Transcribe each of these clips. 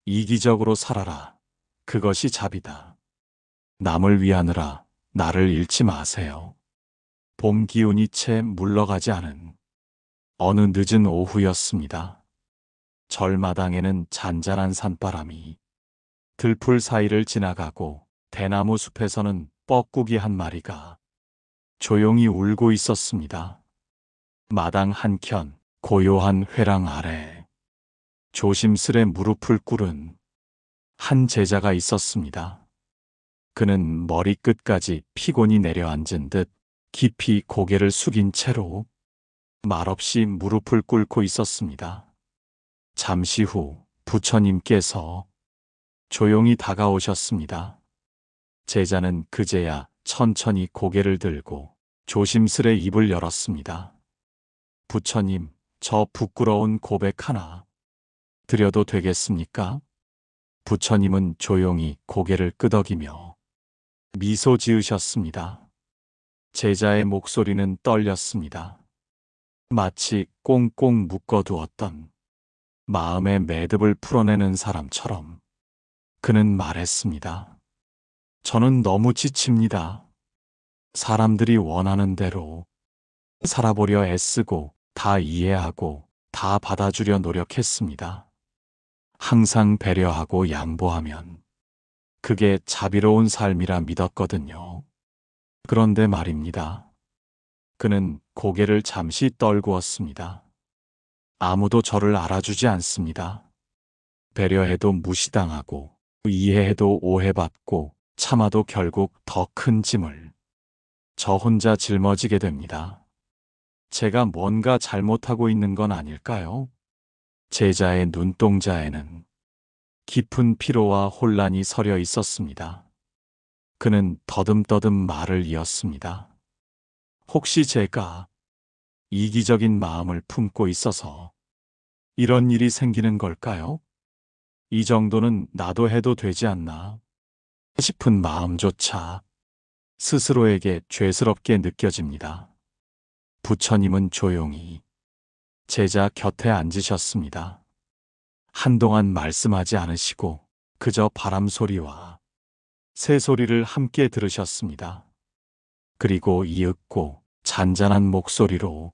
이기적으로 살아라. 그것이 자비다. 남을 위하느라 나를 잃지 마세요. 봄 기운이 채 물러가지 않은 어느 늦은 오후였습니다. 절마당에는 잔잔한 산바람이 들풀 사이를 지나가고 대나무 숲에서는 뻐꾸기 한 마리가 조용히 울고 있었습니다. 마당 한켠 고요한 회랑 아래 조심스레 무릎을 꿇은 한 제자가 있었습니다. 그는 머리끝까지 피곤이 내려앉은 듯 깊이 고개를 숙인 채로 말없이 무릎을 꿇고 있었습니다. 잠시 후 부처님께서 조용히 다가오셨습니다. 제자는 그제야 천천히 고개를 들고 조심스레 입을 열었습니다. 부처님, 저 부끄러운 고백 하나 드려도 되겠습니까? 부처님은 조용히 고개를 끄덕이며 미소 지으셨습니다. 제자의 목소리는 떨렸습니다. 마치 꽁꽁 묶어두었던 마음의 매듭을 풀어내는 사람처럼 그는 말했습니다. 저는 너무 지칩니다. 사람들이 원하는 대로 살아보려 애쓰고 다 이해하고 다 받아주려 노력했습니다. 항상 배려하고 양보하면 그게 자비로운 삶이라 믿었거든요. 그런데 말입니다. 그는 고개를 잠시 떨구었습니다. 아무도 저를 알아주지 않습니다. 배려해도 무시당하고 이해해도 오해받고 참아도 결국 더 큰 짐을 저 혼자 짊어지게 됩니다. 제가 뭔가 잘못하고 있는 건 아닐까요? 제자의 눈동자에는 깊은 피로와 혼란이 서려 있었습니다. 그는 더듬더듬 말을 이었습니다. 혹시 제가 이기적인 마음을 품고 있어서 이런 일이 생기는 걸까요? 이 정도는 나도 해도 되지 않나 싶은 마음조차 스스로에게 죄스럽게 느껴집니다. 부처님은 조용히 제자 곁에 앉으셨습니다. 한동안 말씀하지 않으시고 그저 바람 소리와 새 소리를 함께 들으셨습니다. 그리고 이윽고 잔잔한 목소리로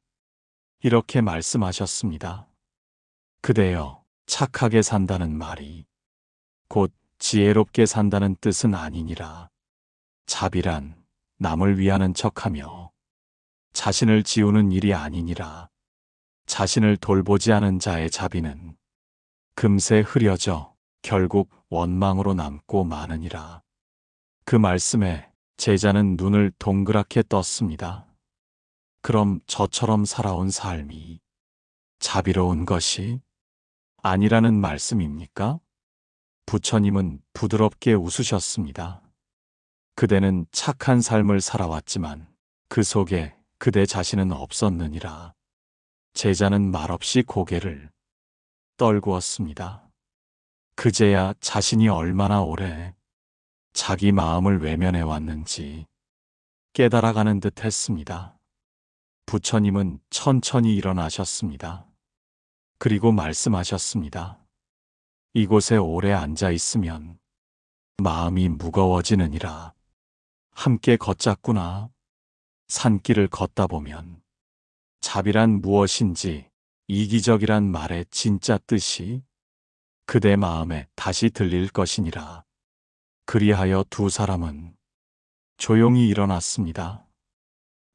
이렇게 말씀하셨습니다. 그대여, 착하게 산다는 말이 곧 지혜롭게 산다는 뜻은 아니니라. 자비란 남을 위하는 척하며 자신을 지우는 일이 아니니라. 자신을 돌보지 않은 자의 자비는 금세 흐려져 결국 원망으로 남고 마느니라. 그 말씀에 제자는 눈을 동그랗게 떴습니다. 그럼 저처럼 살아온 삶이 자비로운 것이 아니라는 말씀입니까? 부처님은 부드럽게 웃으셨습니다. 그대는 착한 삶을 살아왔지만 그 속에 그대 자신은 없었느니라. 제자는 말없이 고개를 떨구었습니다. 그제야 자신이 얼마나 오래 자기 마음을 외면해 왔는지 깨달아가는 듯 했습니다. 부처님은 천천히 일어나셨습니다. 그리고 말씀하셨습니다. 이곳에 오래 앉아 있으면 마음이 무거워지느니라. 함께 걷자꾸나. 산길을 걷다 보면 자비란 무엇인지 이기적이란 말의 진짜 뜻이 그대 마음에 다시 들릴 것이니라. 그리하여 두 사람은 조용히 일어났습니다.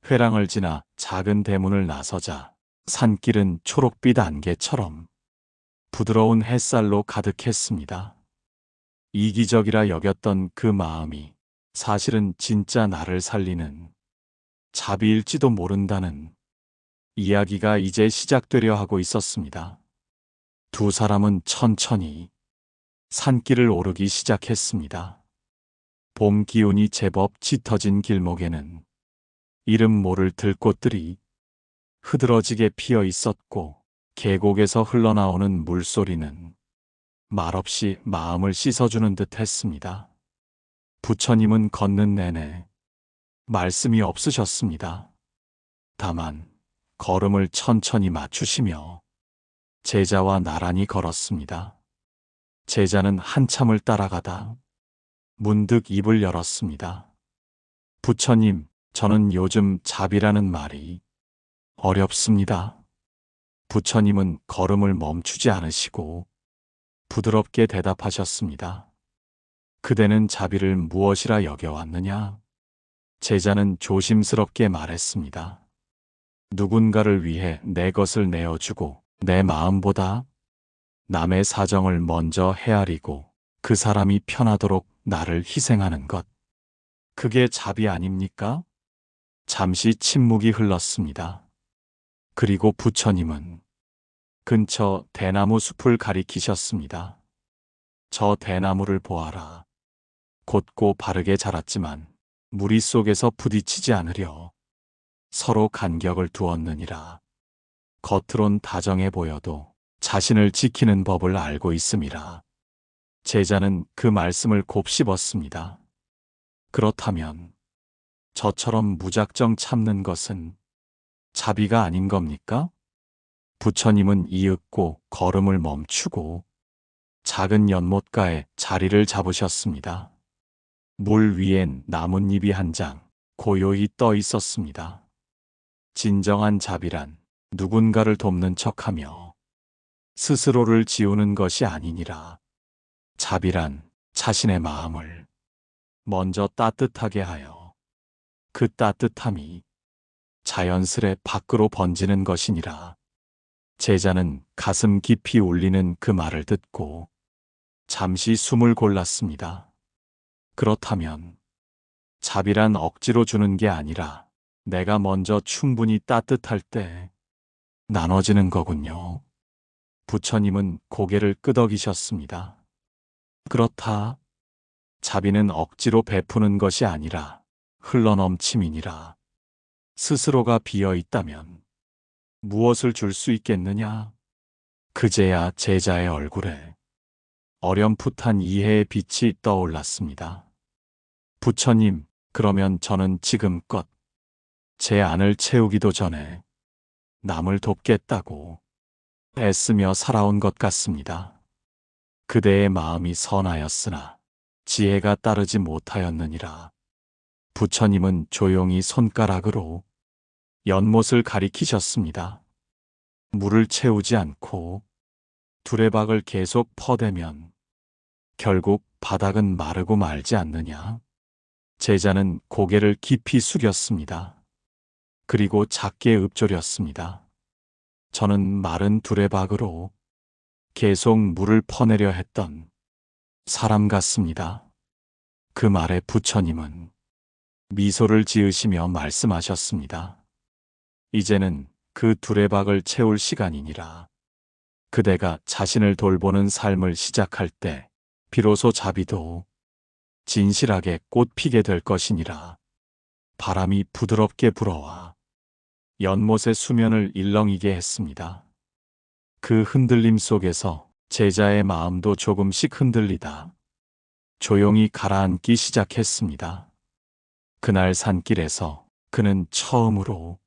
회랑을 지나 작은 대문을 나서자 산길은 초록빛 안개처럼 부드러운 햇살로 가득했습니다. 이기적이라 여겼던 그 마음이 사실은 진짜 나를 살리는 자비일지도 모른다는 이야기가 이제 시작되려 하고 있었습니다. 두 사람은 천천히 산길을 오르기 시작했습니다. 봄 기운이 제법 짙어진 길목에는 이름 모를 들꽃들이 흐드러지게 피어 있었고 계곡에서 흘러나오는 물소리는 말없이 마음을 씻어주는 듯 했습니다. 부처님은 걷는 내내 말씀이 없으셨습니다. 다만 걸음을 천천히 맞추시며 제자와 나란히 걸었습니다. 제자는 한참을 따라가다 문득 입을 열었습니다. 부처님, 저는 요즘 자비라는 말이 어렵습니다. 부처님은 걸음을 멈추지 않으시고 부드럽게 대답하셨습니다. 그대는 자비를 무엇이라 여겨왔느냐? 제자는 조심스럽게 말했습니다. 누군가를 위해 내 것을 내어주고 내 마음보다 남의 사정을 먼저 헤아리고 그 사람이 편하도록 나를 희생하는 것. 그게 자비 아닙니까? 잠시 침묵이 흘렀습니다. 그리고 부처님은 근처 대나무 숲을 가리키셨습니다. 저 대나무를 보아라. 곧고 바르게 자랐지만 무리 속에서 부딪히지 않으려 서로 간격을 두었느니라. 겉으론 다정해 보여도 자신을 지키는 법을 알고 있음이라. 제자는 그 말씀을 곱씹었습니다. 그렇다면 저처럼 무작정 참는 것은 자비가 아닌 겁니까? 부처님은 이윽고 걸음을 멈추고 작은 연못가에 자리를 잡으셨습니다. 물 위엔 나뭇잎이 한 장 고요히 떠 있었습니다. 진정한 자비란 누군가를 돕는 척하며 스스로를 지우는 것이 아니니라. 자비란 자신의 마음을 먼저 따뜻하게 하여 그 따뜻함이 자연스레 밖으로 번지는 것이니라. 제자는 가슴 깊이 울리는 그 말을 듣고 잠시 숨을 골랐습니다. 그렇다면 자비란 억지로 주는 게 아니라 내가 먼저 충분히 따뜻할 때 나눠지는 거군요. 부처님은 고개를 끄덕이셨습니다. 그렇다. 자비는 억지로 베푸는 것이 아니라 흘러넘침이니라. 스스로가 비어 있다면 무엇을 줄 수 있겠느냐? 그제야 제자의 얼굴에 어렴풋한 이해의 빛이 떠올랐습니다. 부처님, 그러면 저는 지금껏 제 안을 채우기도 전에 남을 돕겠다고 애쓰며 살아온 것 같습니다. 그대의 마음이 선하였으나 지혜가 따르지 못하였느니라. 부처님은 조용히 손가락으로 연못을 가리키셨습니다. 물을 채우지 않고 두레박을 계속 퍼대면 결국 바닥은 마르고 말지 않느냐. 제자는 고개를 깊이 숙였습니다. 그리고 작게 읊조렸습니다. 저는 마른 두레박으로 계속 물을 퍼내려 했던 사람 같습니다. 그 말에 부처님은 미소를 지으시며 말씀하셨습니다. 이제는 그 두레박을 채울 시간이니라. 그대가 자신을 돌보는 삶을 시작할 때 비로소 자비도 진실하게 꽃피게 될 것이니라. 바람이 부드럽게 불어와 연못의 수면을 일렁이게 했습니다. 그 흔들림 속에서 제자의 마음도 조금씩 흔들리다 조용히 가라앉기 시작했습니다. 그날 산길에서 그는 처음으로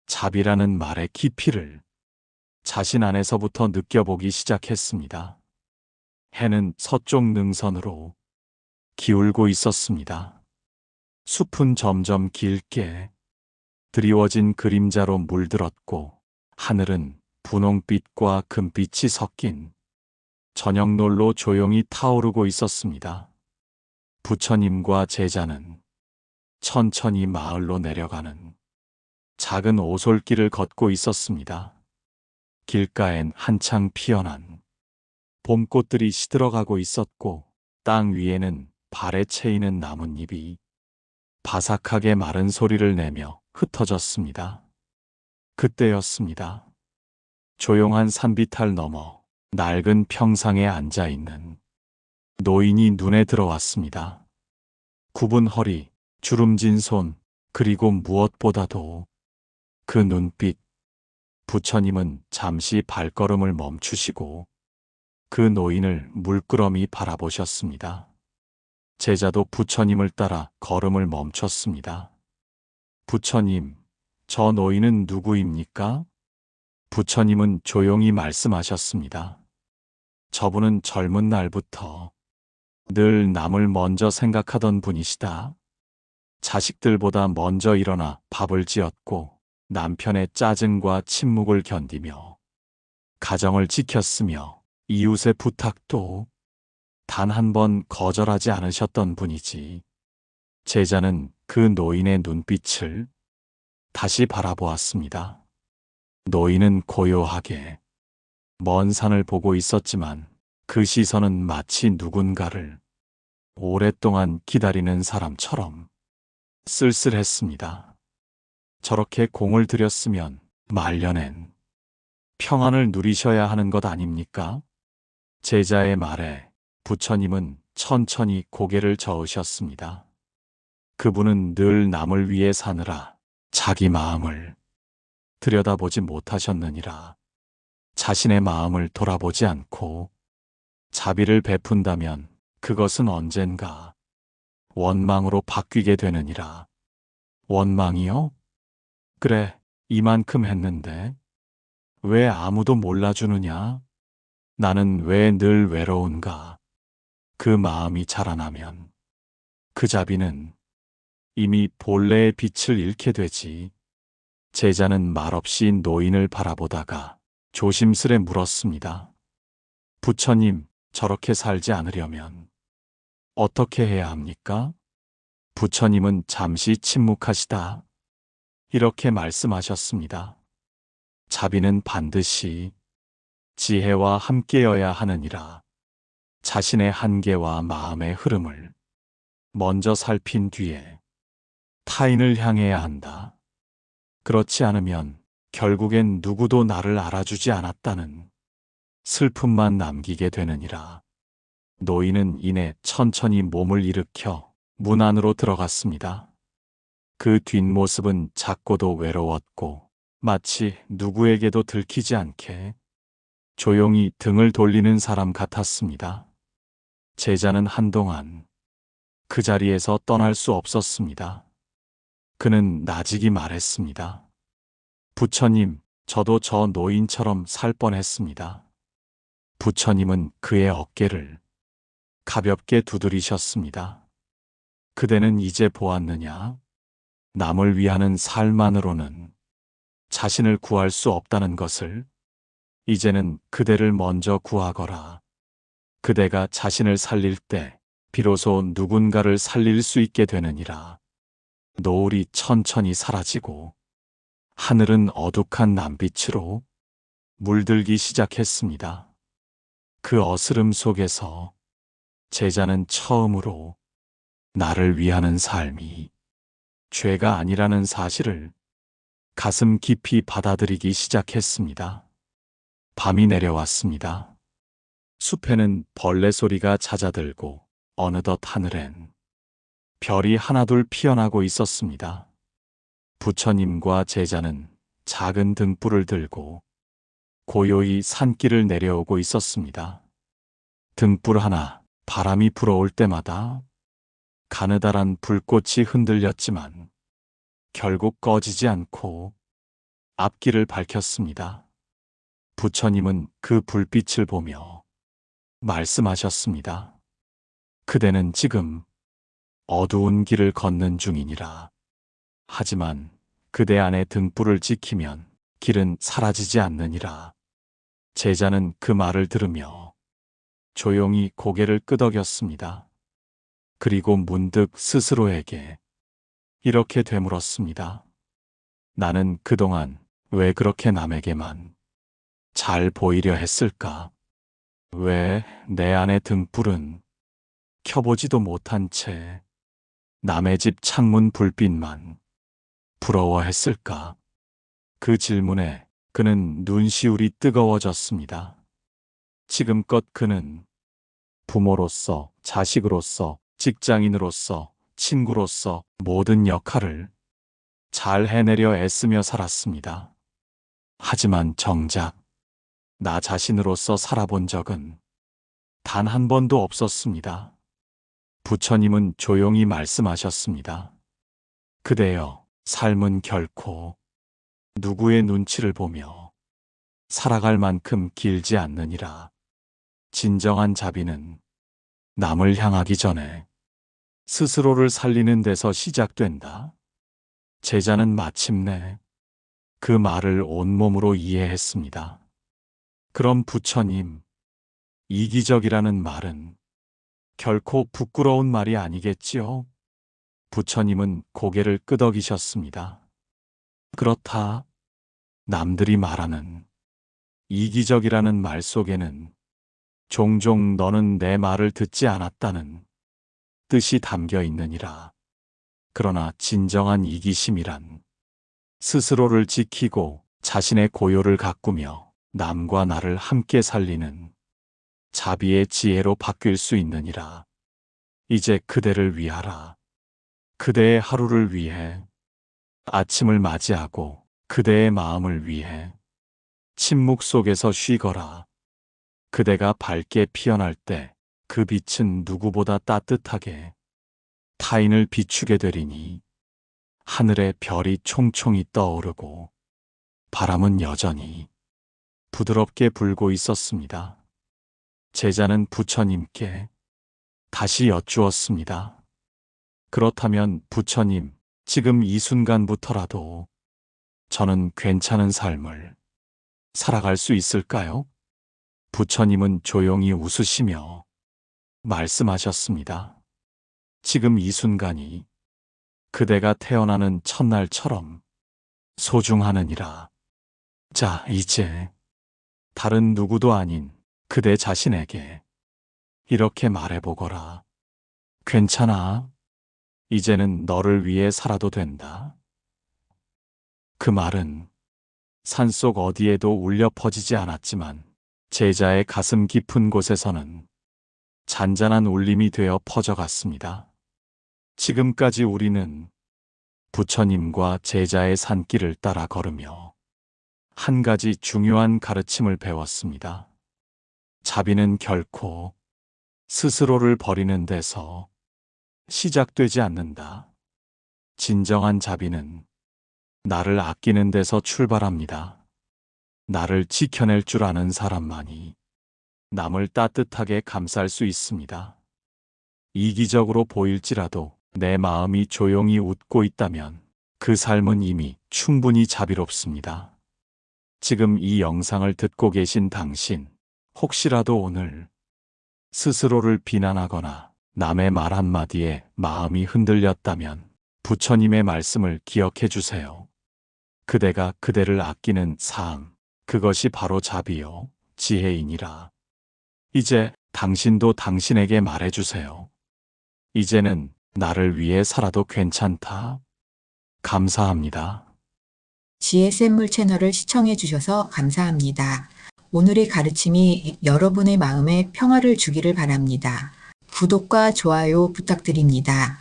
자비라는 말의 깊이를 자신 안에서부터 느껴보기 시작했습니다. 해는 서쪽 능선으로 기울고 있었습니다. 숲은 점점 길게 드리워진 그림자로 물들었고 하늘은 분홍빛과 금빛이 섞인 저녁놀로 조용히 타오르고 있었습니다. 부처님과 제자는 천천히 마을로 내려가는 작은 오솔길을 걷고 있었습니다. 길가엔 한창 피어난 봄꽃들이 시들어가고 있었고 땅 위에는 발에 채이는 나뭇잎이 바삭하게 마른 소리를 내며 흩어졌습니다. 그때였습니다. 조용한 산비탈 너머 낡은 평상에 앉아있는 노인이 눈에 들어왔습니다. 굽은 허리, 주름진 손, 그리고 무엇보다도 그 눈빛. 부처님은 잠시 발걸음을 멈추시고 그 노인을 물끄러미 바라보셨습니다. 제자도 부처님을 따라 걸음을 멈췄습니다. 부처님, 저 노인은 누구입니까? 부처님은 조용히 말씀하셨습니다. 저분은 젊은 날부터 늘 남을 먼저 생각하던 분이시다. 자식들보다 먼저 일어나 밥을 지었고 남편의 짜증과 침묵을 견디며 가정을 지켰으며 이웃의 부탁도 단 한 번 거절하지 않으셨던 분이지. 제자는 그 노인의 눈빛을 다시 바라보았습니다. 노인은 고요하게 먼 산을 보고 있었지만 그 시선은 마치 누군가를 오랫동안 기다리는 사람처럼 쓸쓸했습니다. 저렇게 공을 들였으면 말년엔 평안을 누리셔야 하는 것 아닙니까? 제자의 말에 부처님은 천천히 고개를 저으셨습니다. 그분은 늘 남을 위해 사느라 자기 마음을 들여다보지 못하셨느니라. 자신의 마음을 돌아보지 않고 자비를 베푼다면 그것은 언젠가 원망으로 바뀌게 되느니라. 원망이요? 그래, 이만큼 했는데 왜 아무도 몰라주느냐? 나는 왜 늘 외로운가? 그 마음이 자라나면 그 자비는 이미 본래의 빛을 잃게 되지. 제자는 말없이 노인을 바라보다가 조심스레 물었습니다. 부처님, 저렇게 살지 않으려면 어떻게 해야 합니까? 부처님은 잠시 침묵하시다 이렇게 말씀하셨습니다. 자비는 반드시 지혜와 함께여야 하느니라. 자신의 한계와 마음의 흐름을 먼저 살핀 뒤에 타인을 향해야 한다. 그렇지 않으면 결국엔 누구도 나를 알아주지 않았다는 슬픔만 남기게 되느니라. 노인은 이내 천천히 몸을 일으켜 문 안으로 들어갔습니다. 그 뒷모습은 작고도 외로웠고 마치 누구에게도 들키지 않게 조용히 등을 돌리는 사람 같았습니다. 제자는 한동안 그 자리에서 떠날 수 없었습니다. 그는 나직이 말했습니다. 부처님, 저도 저 노인처럼 살 뻔했습니다. 부처님은 그의 어깨를 가볍게 두드리셨습니다. 그대는 이제 보았느냐? 남을 위하는 삶만으로는 자신을 구할 수 없다는 것을. 이제는 그대를 먼저 구하거라. 그대가 자신을 살릴 때 비로소 누군가를 살릴 수 있게 되느니라. 노을이 천천히 사라지고 하늘은 어둑한 남빛으로 물들기 시작했습니다. 그 어스름 속에서 제자는 처음으로 나를 위하는 삶이 죄가 아니라는 사실을 가슴 깊이 받아들이기 시작했습니다. 밤이 내려왔습니다. 숲에는 벌레 소리가 잦아들고 어느덧 하늘엔 별이 하나둘 피어나고 있었습니다. 부처님과 제자는 작은 등불을 들고 고요히 산길을 내려오고 있었습니다. 등불 하나 바람이 불어올 때마다 가느다란 불꽃이 흔들렸지만 결국 꺼지지 않고 앞길을 밝혔습니다. 부처님은 그 불빛을 보며 말씀하셨습니다. 그대는 지금 어두운 길을 걷는 중이니라. 하지만 그대 안에 등불을 지키면 길은 사라지지 않느니라. 제자는 그 말을 들으며 조용히 고개를 끄덕였습니다. 그리고 문득 스스로에게 이렇게 되물었습니다. 나는 그동안 왜 그렇게 남에게만 잘 보이려 했을까? 왜 내 안의 등불은 켜보지도 못한 채 남의 집 창문 불빛만 부러워했을까? 그 질문에 그는 눈시울이 뜨거워졌습니다. 지금껏 그는 부모로서, 자식으로서, 직장인으로서, 친구로서 모든 역할을 잘 해내려 애쓰며 살았습니다. 하지만 정작 나 자신으로서 살아본 적은 단 한 번도 없었습니다. 부처님은 조용히 말씀하셨습니다. 그대여, 삶은 결코 누구의 눈치를 보며 살아갈 만큼 길지 않느니라. 진정한 자비는 남을 향하기 전에 스스로를 살리는 데서 시작된다. 제자는 마침내 그 말을 온몸으로 이해했습니다. 그럼 부처님, 이기적이라는 말은 결코 부끄러운 말이 아니겠지요? 부처님은 고개를 끄덕이셨습니다. 그렇다. 남들이 말하는 이기적이라는 말 속에는 종종 너는 내 말을 듣지 않았다는 뜻이 담겨 있느니라. 그러나 진정한 이기심이란 스스로를 지키고 자신의 고요를 가꾸며 남과 나를 함께 살리는 자비의 지혜로 바뀔 수 있느니라. 이제 그대를 위하라. 그대의 하루를 위해, 아침을 맞이하고 그대의 마음을 위해 침묵 속에서 쉬거라. 그대가 밝게 피어날 때 그 빛은 누구보다 따뜻하게 타인을 비추게 되리니 하늘에 별이 총총히 떠오르고 바람은 여전히 부드럽게 불고 있었습니다. 제자는 부처님께 다시 여쭈었습니다. 그렇다면 부처님, 지금 이 순간부터라도 저는 괜찮은 삶을 살아갈 수 있을까요? 부처님은 조용히 웃으시며 말씀하셨습니다. 지금 이 순간이 그대가 태어나는 첫날처럼 소중하느니라. 자, 이제 다른 누구도 아닌 그대 자신에게 이렇게 말해보거라. 괜찮아. 이제는 너를 위해 살아도 된다. 그 말은 산속 어디에도 울려 퍼지지 않았지만 제자의 가슴 깊은 곳에서는 잔잔한 울림이 되어 퍼져갔습니다. 지금까지 우리는 부처님과 제자의 산길을 따라 걸으며 한 가지 중요한 가르침을 배웠습니다. 자비는 결코 스스로를 버리는 데서 시작되지 않는다. 진정한 자비는 나를 아끼는 데서 출발합니다. 나를 지켜낼 줄 아는 사람만이 남을 따뜻하게 감쌀 수 있습니다. 이기적으로 보일지라도 내 마음이 조용히 웃고 있다면 그 삶은 이미 충분히 자비롭습니다. 지금 이 영상을 듣고 계신 당신, 혹시라도 오늘 스스로를 비난하거나 남의 말 한마디에 마음이 흔들렸다면 부처님의 말씀을 기억해 주세요. 그대가 그대를 아끼는 삶, 그것이 바로 자비요, 지혜이니라. 이제 당신도 당신에게 말해주세요. 이제는 나를 위해 살아도 괜찮다. 감사합니다. 지혜샘물 채널을 시청해 주셔서 감사합니다. 오늘의 가르침이 여러분의 마음에 평화를 주기를 바랍니다. 구독과 좋아요 부탁드립니다.